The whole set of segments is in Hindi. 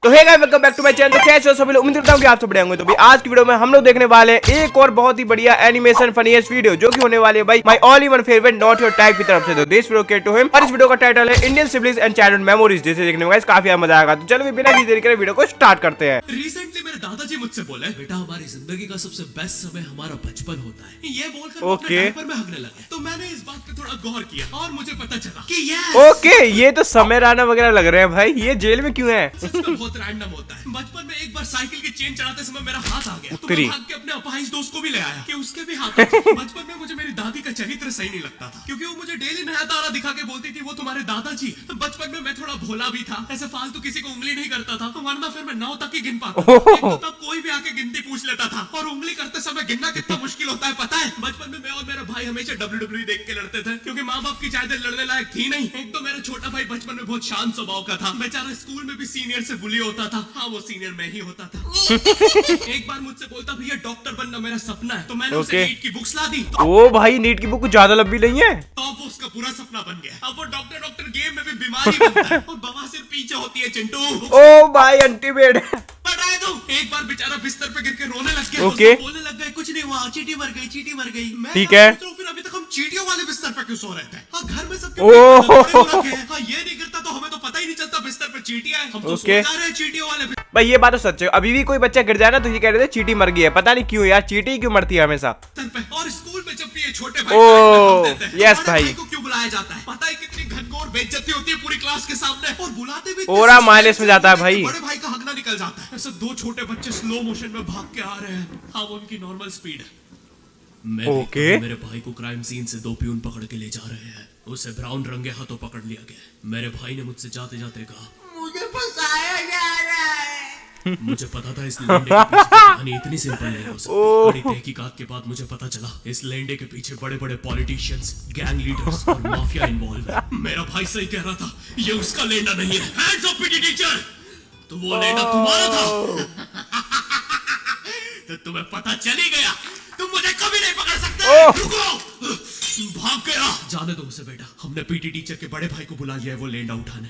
तो hey guys welcome back to my channel. तो कैसे हो सभी लोग, उम्मीद करता हूं कि आप सब बढ़िया होंगे। तो भी आज की वीडियो में हम लोग देखने वाले हैं एक और बहुत ही बढ़िया एनिमेशन फनीएस्ट वीडियो, जो कि होने वाली है भाई my all in one favourite not your type की तरफ से। तो दिस वीडियो के टू हिम, और इस वीडियो का टाइटल है Indian siblings and childhood memories, जिसे देखने में गाइस काफी मजा आएगा। तो चलो बिना किसी देरी के वीडियो को स्टार्ट करते हैं। रिसेंटली मेरे दादाजी मुझसे बोले, बेटा हमारी जिंदगी का सबसे बेस्ट समय हमारा बचपन होता है। ये बोलकर वो अपने डायपर में हगने लगे। तो मैंने इस बात पे थोड़ा गौर किया और मुझे पता चला कि ओके ये तो समय राणा वगैरह लग रहे हैं भाई। ये जेल में क्यों है? सच में बहुत रैंडम होता है। बचपन में एक बार साइकिल की चेन चढ़ाते समय मेरा हाथ आ गया, तो मैं भाग के अपने अपाहिज दोस्त को भी ले आया कि उसके भी हाथ। बचपन में मुझे मेरी दादी का चरित्र सही नहीं लगता था, क्योंकि वो मुझे डेली नया तारा दिखा के बोलती थी वो तुम्हारे दादाजी। बचपन में मैं थोड़ा भोला भी था, ऐसे फालतू किसी को उंगली नहीं करता था, वरना फिर मैं 9 तक ही गिन पाता। तो तब कोई भी आके गिनती पूछ लेता था, और उंगली करते समय गिनना कितना मुश्किल होता है पता है। बचपन में मैं और मेरा भाई हमेशा WWE देख के लड़ते थे, क्योंकि माँ बाप की चाहते लड़ने लायक थी नहीं। एक तो मेरा छोटा भाई बचपन में बहुत शांत स्वभाव का था, बेचारा स्कूल में भी सीनियर से बुली होता था। हाँ वो सीनियर मैं ही होता था। एक बार मुझसे बोलता भैया डॉक्टर बनना मेरा सपना है, तो मैंने उसे नीट की बुक्स ला दी। ओ भाई नीट की बुक ज्यादा लंबी नहीं है। तो अब वो उसका पूरा सपना बन गया। अब वो डॉक्टर गेम में भी बीमारी बनता है और बवासीर पीछे होती है चिंटू। ओ भाई अल्टीमेट। बताए तो एक बार बेचारा बिस्तर पे गिर के रोने लग गया। ओके बोलने लग गए कुछ नहीं हुआ, चींटी मर गई, चींटी मर गई। ठीक है। फिर अभी तक हम चींटियों वाले बिस्तर पे क्यों सो रहे थे? हाँ घर में सबके हाँ ये नहीं गिरता तो हमें तो पता ही नहीं चलता बिस्तर पे चींटियां हैं। हम तो सो जा रहे हैं चींटियों वाले। भाई ये बात तो सच है। अभी भी कोई बच्चा गिर जाए ना तो ये कह रहे थे चींटी मर गई है। पता नहीं क्यों यार, चींटी क्यों मरती है हमेशा। और स्कूल में जब भी ये छोटे भाई यस भाई को क्यों बुलाया जाता है? पता है कितनी घनघोर बेइज्जती होती है पूरी क्लास के सामने, और बुलाते भी ओरा माइलेज में जाता है भाई। बड़े भाई का हगना निकल जाता है। ऐसे दो छोटे बच्चे स्लो मोशन में भाग के आ रहे हैं। हाँ वो उनकी नॉर्मल स्पीड है। मेरे भाई को क्राइम सीन से 2 प्यून पकड़ के ले जा रहे हैं। उसे ब्राउन रंगे हाथों पकड़ लिया गया। मेरे भाई ने मुझसे जाते जाते कहा, मुझे फंसाया जा रहा है। मुझे पता था इस लेंडे के पीछे कहानी इतनी सिंपल नहीं हो सकती। बड़ी तहकीकात के बाद मुझे पता चला इस लेंडे के पीछे बड़े बड़े पॉलिटिशियंस, गैंग लीडर्स और माफिया इन्वॉल्व है। मेरा भाई सही कह रहा था, ये उसका लेंडा नहीं है। हैंड्स अप पीटी टीचर, तो वो लेंडा तुम्हारा था। तो तुम्हें पता चल ही गया, तुम मुझे कभी नहीं पकड़ सकते। रुको, भाग गया। जाने दो उसे बेटा, हमने पीटी टीचर के बड़े भाई को बुला लिया है वो लेंडा उठाने।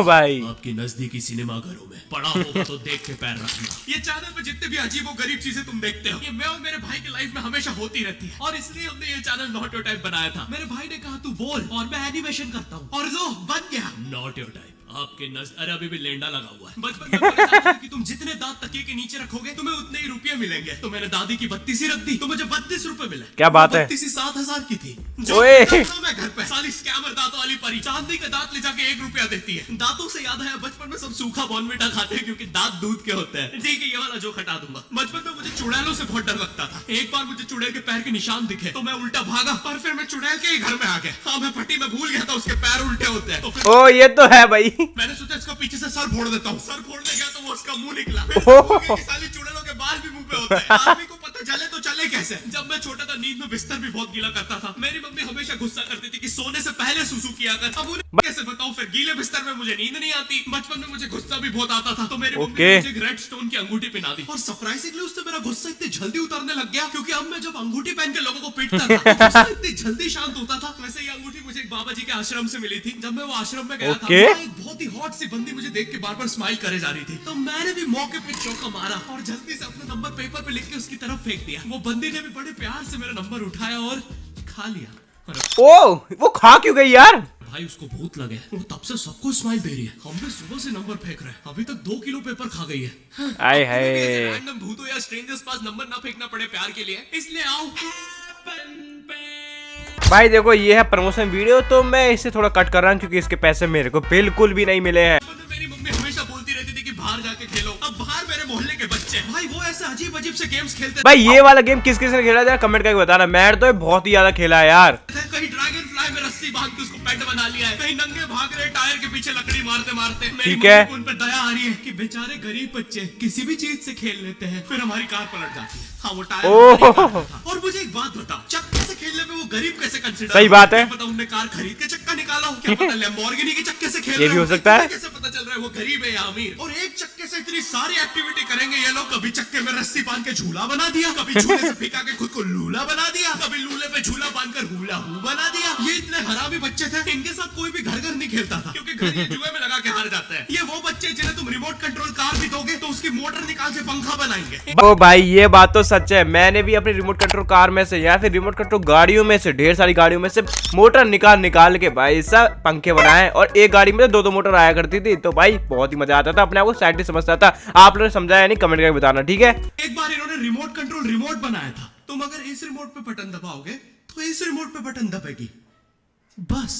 भाई आपकी नजदीकी सिनेमा घरों में पड़ा होगा तो देख के पैर रखना। ये चैनल पे जितने भी अजीब और गरीब चीजें तुम देखते हो, ये मैं और मेरे भाई की लाइफ में हमेशा होती रहती है, और इसलिए हमने ये चैनल नॉट योर टाइप बनाया था। मेरे भाई ने कहा तू बोल और मैं एनिमेशन करता हूँ, और जो बन गया नॉट योर टाइप। आपके अरे अभी भी लेंडा लगा हुआ है। बचपन में बोला कि तुम जितने दांत तकिए के नीचे रखोगे तुम्हें उतने ही रुपये मिलेंगे। तो मैंने दादी की 32 ही रख दी, तो मुझे 32 रुपए मिले। क्या बात है? 32 7,000 की थी। ओए मैं घर पे साली स्कैमर दांतों वाली परी चांदी के दांत ले जाके 1 रुपया देती है। दांतों से याद है बचपन में सब सूखा बॉर्नविटा खाते हैं क्योंकि दांत दूध के होते हैं। ठीक है ये वाला जो हटा दूंगा। बचपन में मुझे चुड़ैलों से बहुत डर लगता था। एक बार मुझे चुड़ैल के पैर के निशान दिखे तो मैं उल्टा भागा, पर फिर मैं चुड़ैल के ही घर में आ गया। हाँ मैं फटी में भूल गया था उसके पैर उल्टे होते हैं। तो फिर ओ ये तो है भाई। मैंने सोचा इसका पीछे से सर फोड़ देता हूँ। सर फोड़ने गया तो वो उसका मुंह निकला। साली चुड़ैलों के बाल भी मुंह पे होते हैं। आदमी को पता चले तो चले कैसे? जब मैं छोटा था नींद में बिस्तर भी बहुत गीला करता था। मेरी मम्मी हमेशा गुस्सा करती थी कि सोने से पहले सुसु किया कर। अब उन्हें कैसे बताऊं, फिर गीले बिस्तर में मुझे नींद नहीं आती। बचपन में मुझे गुस्सा भी बहुत आता था, तो मेरी मम्मी ने मुझे रेड स्टोन की अंगूठी पहना दी, और सरप्राइजिंगली उससे मेरा गुस्सा इतनी जल्दी उतरने लग गया, क्योंकि अब मैं जब अंगूठी पहन के लोगों को पीटता था तो गुस्सा इतनी जल्दी शांत होता था। वैसे ये अंगूठी मुझे एक बाबा जी के आश्रम से मिली थी। जब मैं वो आश्रम में गया था, एक बहुत ही हॉट सी बंदी मुझे देख के बार बार स्माइल करे जा रही थी, तो मैंने भी मौके पे चौका मारा और जल्दी से अपना नंबर पेपर पे लिख के उसकी तरफ फेंक दिया। वो बंदी ने भी बड़े प्यार से मेरा नंबर उठाया और खा लिया। ओ वो खा क्यों गई यार? भाई उसको भूत लगे, वो तब से सबको स्माइल दे रही है। हम भी सुबह से नंबर फेंक रहे हैं, अभी तक 2 किलो पेपर खा गई है। आए हाय, रैंडम भूतों या स्ट्रेंजर्स पास नंबर ना फेंकना पड़े प्यार के लिए, इसलिए आओ। भाई देखो ये है प्रमोशन वीडियो, तो मैं इसे थोड़ा कट कर रहा हूँ क्योंकि इसके पैसे मेरे को बिल्कुल भी नहीं मिले हैं। मेरी मम्मी हमेशा बोलती रहती थी कि बाहर जाके खेलो। अब बाहर मेरे मोहल्ले के बच्चे भाई वो ऐसे अजीब अजीब से गेम्स खेलते। भाई ये वाला गेम किस किस ने खेला जाए कमेंट करके बताना। मैंने तो बहुत ही ज्यादा खेला है यार। कहीं ड्रैगन फ्लाई में रस्सी बांध के उसको पेट बना लिया है, कहीं नंगे भाग रहे टायर के पीछे लकड़ी मारते मारते। ठीक है, उन पर दया आ रही है कि बेचारे गरीब बच्चे किसी भी चीज से खेल लेते हैं, फिर हमारी कार पलट जाती है। हाँ वो टायर। और मुझे एक बात बताओ, चक्के से खेलने में वो गरीब कैसे कंसीडर? सही बात है। पता उनने कार खरीद के चक्का निकाला हो, क्या पता लैम्बोर्गिनी के चक्के से खेल। ये भी हो सकता है। कैसे पता पता चल रहा है वो गरीब है या अमीर। और एक चक्के से इतनी सारी एक्टिविटी करेंगे ये लोग। कभी चक्के में रस्सी बांध के झूला बना दिया, कभी झूले से फिका के खुद को लूला बना दिया, कभी लूले पे झूला बांधकर हुला हू बना दिया। ये इतने हरामी बच्चे थे, इनके साथ कोई भी घर घर नहीं खेलता था, क्योंकि घर ये जुए में लगा के हार जाते हैं। ये वो बच्चे जिन्हें तुम रिमोट कंट्रोल कार भी दोगे तो उसकी मोटर निकाल के पंखा बनाएंगे। ओ भाई ये बात तो सच है, मैंने भी अपनी रिमोट कंट्रोल कार में से या फिर रिमोट कंट्रोल गाड़ियों में से, ढेर सारी गाड़ियों में से मोटर निकाल के भाई सब पंखे बनाए। और एक गाड़ी में दो मोटर आया करती थी, तो भाई बहुत ही मजा आता था, अपने आप को साइंटिस्ट समझता था। आप लोगों ने समझाया नहीं, कमेंट करके बताना, ठीक है। एक बार इन्होंने रिमोट कंट्रोल रिमोट बनाया था। तुम अगर इस रिमोट पे बटन दबाओगे तो इस रिमोट पे बटन दबेगी, बस।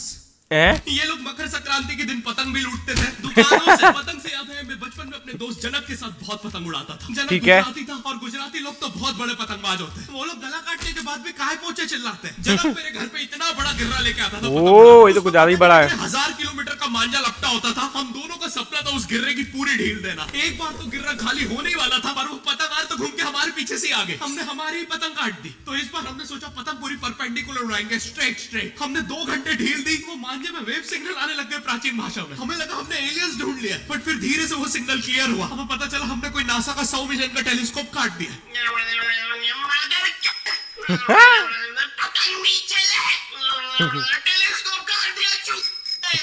ये लोग मकर संक्रांति के दिन पतंग भी लूटते थे दुकानों से। पतंग से याद है, मैं बचपन में अपने दोस्त जनक के साथ बहुत पतंग उड़ाता था। जनक गुजराती था और गुजराती लोग तो बहुत बड़े पतंगबाज होते हैं। वो लोग गला काटने के बाद भी काहे पोचे चिल्लाते हैं। जनक मेरे घर पे इतना बड़ा गिर्रा लेके आता था। ओह, ये तो कुछ ज्यादा ही बड़ा है। 1000 किलोमीटर का मांझा लपटा होता था। हम दोनों का सपना था उस गिर्रे की पूरी ढील देना। एक बार तो गिर्रा खाली होने ही वाला था, पर वो पतंगार तो घूम के हमारे पीछे से आ गए। हमने हमारी ही पतंग काट दी। तो इस बार हमने सोचा पतंग पूरी परपेंडिकुलर उड़ाएंगे, स्ट्रेट। हमने 2 घंटे ढील दी। वो मांझे में वेव सिग्नल आने लग गए प्राचीन भाषा में। हमें लगा हमने एलियंस ढूंढ लिया, बट फिर धीरे से वो सिग्नल क्लियर हुआ। हमें पता चला हमने कोई नासा का 100 मिलियन का टेलीस्कोप काट दिया।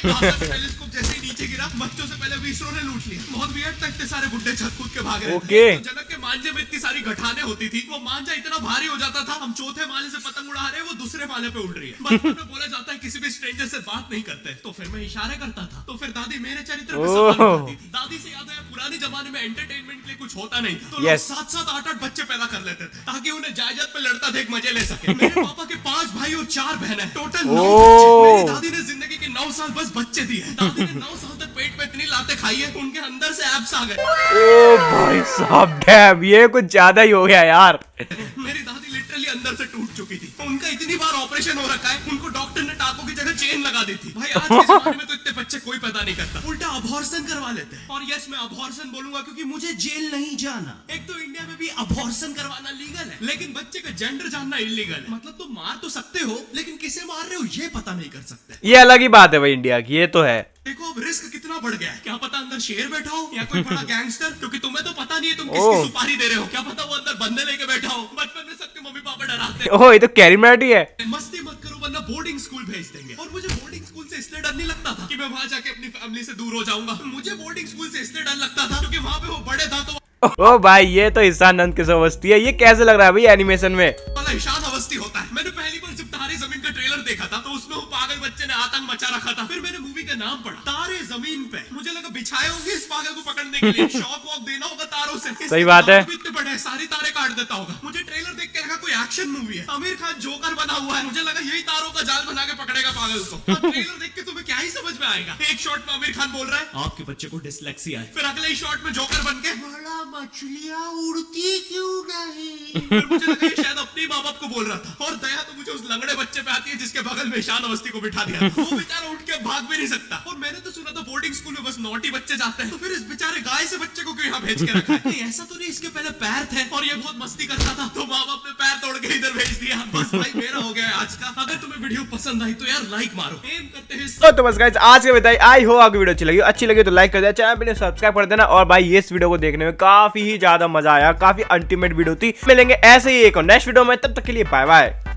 टेलीस्कोप जैसे ही नीचे गिरा, बच्चों से पहले विसरो ने लूट लिया। बहुत वियर्ड तक थे, सारे बुड्ढे छत कूद के भाग रहे थे। तो जनक के मांझे में इतनी सारी गठाने होती थी, वो मांझा इतना भारी हो जाता था, हम चौथे माले से पतंग उड़ा रहे हैं, वो दूसरे माले पे उड़ रही है। बचपन में बोला जाता है किसी भी स्ट्रेंजर से बात नहीं करते, तो फिर मैं इशारे करता था। तो फिर दादी मेरे चरित्र पे सवाल उठाती थी। दादी से याद है, पुराने जमाने में एंटरटेनमेंट के लिए कुछ होता नहीं था, तो लोग 7-7, 8-8 बच्चे पैदा कर लेते थे, ताकि उन्हें जायदाद पे लड़ता देख मजे ले सके। मेरे पापा के 5 भाई और 4 बहनें, टोटल 9 बच्चे। मेरी दादी ने जिंदगी के 9 साल बस बच्चे दिए। दादी ने 9 साल तक पेट पे इतनी लाते खाई है, उनके अंदर से एब्स आ गए। ओ भाई साहब, डैम, ये कुछ ज्यादा ही हो गया यार। मेरी दादी लिटरली अंदर से टूट चुकी थी। उनका इतनी बार ऑपरेशन हो रखा है, उनको डॉक्टर ने टाकों की जगह चेन लगा दी थी। भाई आज के जमाने में तो इतने बच्चे कोई पैदा नहीं करता, उल्टा अबॉर्शन करवा लेते हैं। और यस, मैं अबॉर्शन बोलूंगा क्योंकि मुझे जेल नहीं जाना। एक तो इंडिया में भी अबॉर्शन करवाना लीगल है, लेकिन बच्चे का जेंडर जानना इलीगल है। मतलब तुम मार तो सकते हो, लेकिन किसे मार रहे हो ये पता नहीं कर सकते। ये अलग ही बात है भाई इंडिया की, ये तो है। देखो अब रिस्क कितना बढ़ गया है। क्या पता अंदर शेर बैठा हो या कोई बड़ा गैंगस्टर, क्योंकि तुम्हें तो पता नहीं है तुम किसकी सुपारी दे रहे हो। क्या पता वो अंदर बंदे लेके बैठा हो। बचपन में सबके मम्मी पापा डराते हैं। ओह, ये तो कैरिमैटी है। मस्ती मत करो वरना बोर्डिंग स्कूल भेज देंगे। और मुझे बोर्डिंग स्कूल से इसलिए डर नहीं लगता था कि मैं वहां जाके अपनी फैमिली से दूर हो जाऊंगा। मुझे बोर्डिंग स्कूल से इसलिए डर लगता था क्योंकि वहां पे वो बड़े था। तो ओ भाई, ये तो ईशान नंद किस अवस्थी है। ये कैसे लग रहा है भाई एनिमेशन में? वाला ईशान अवस्थी होता है। मैंने पहली बार जब तारे जमीन का ट्रेलर देखा था, तो उसमें वो पागल बच्चे ने आतंक मचा रखा था। फिर मैंने मूवी का नाम पढ़ा, तारे जमीन पे। मुझे लगा बिछाए होंगे इस पागल को पकड़ने के लिए, शॉक वॉक देना होगा तारों से। सही बात है। इतने बड़े सारी तारे काट देता होगा। मुझे ट्रेलर देख के लगा कोई एक्शन मूवी है। आमिर खान जोकर बना हुआ है। मुझे लगा यही तारों का जाल बना के पकड़ेगा पागल को। ट्रेलर देख के तुम्हें क्या ही समझ में आएगा। एक शॉट में आमिर खान बोल रहा है आपके बच्चे को डिसलेक्सिया है। फिर अगले ही शॉट में जोकर बन के बड़ा मछलियां उड़ती क्यों नहीं। फिर मुझे लगा ये शायद अपने माँ बाप को बोल रहा था। और दया तो मुझे उस लंगड़े बच्चे पे आती है जिसके बगल में ईशान अवस्थी को बिठा दिया। वो बेचारा उठ के भाग भी नहीं सकता। और मैंने तो सुना था बोर्डिंग स्कूल में बस नॉटी बच्चे जाते हैं, तो फिर इस बेचारे गाय से बच्चे को क्यों यहाँ भेज के रखा है? नहीं ऐसा तो नहीं, इसके पहले पैर थे और ये बहुत मस्ती करता था, तो माँ बाप ने पैर तोड़ के इधर भेज दिया। बस भाई मेरा हो गया आज का। अगर तुम्हें वीडियो पसंद आई तो यार लाइक मारो। एम करते हैं तो बस गाइस, आज के बताइए, आई हो आपको वीडियो अच्छी लगी तो लाइक कर देना, चैनल पे सब्सक्राइब कर देना। और भाई इस वीडियो को देखने में काफी ही ज्यादा मजा आया, काफी अल्टीमेट वीडियो थी। मिलेंगे ऐसे ही एक और नेक्स्ट वीडियो में, तब तक के लिए बाय बाय।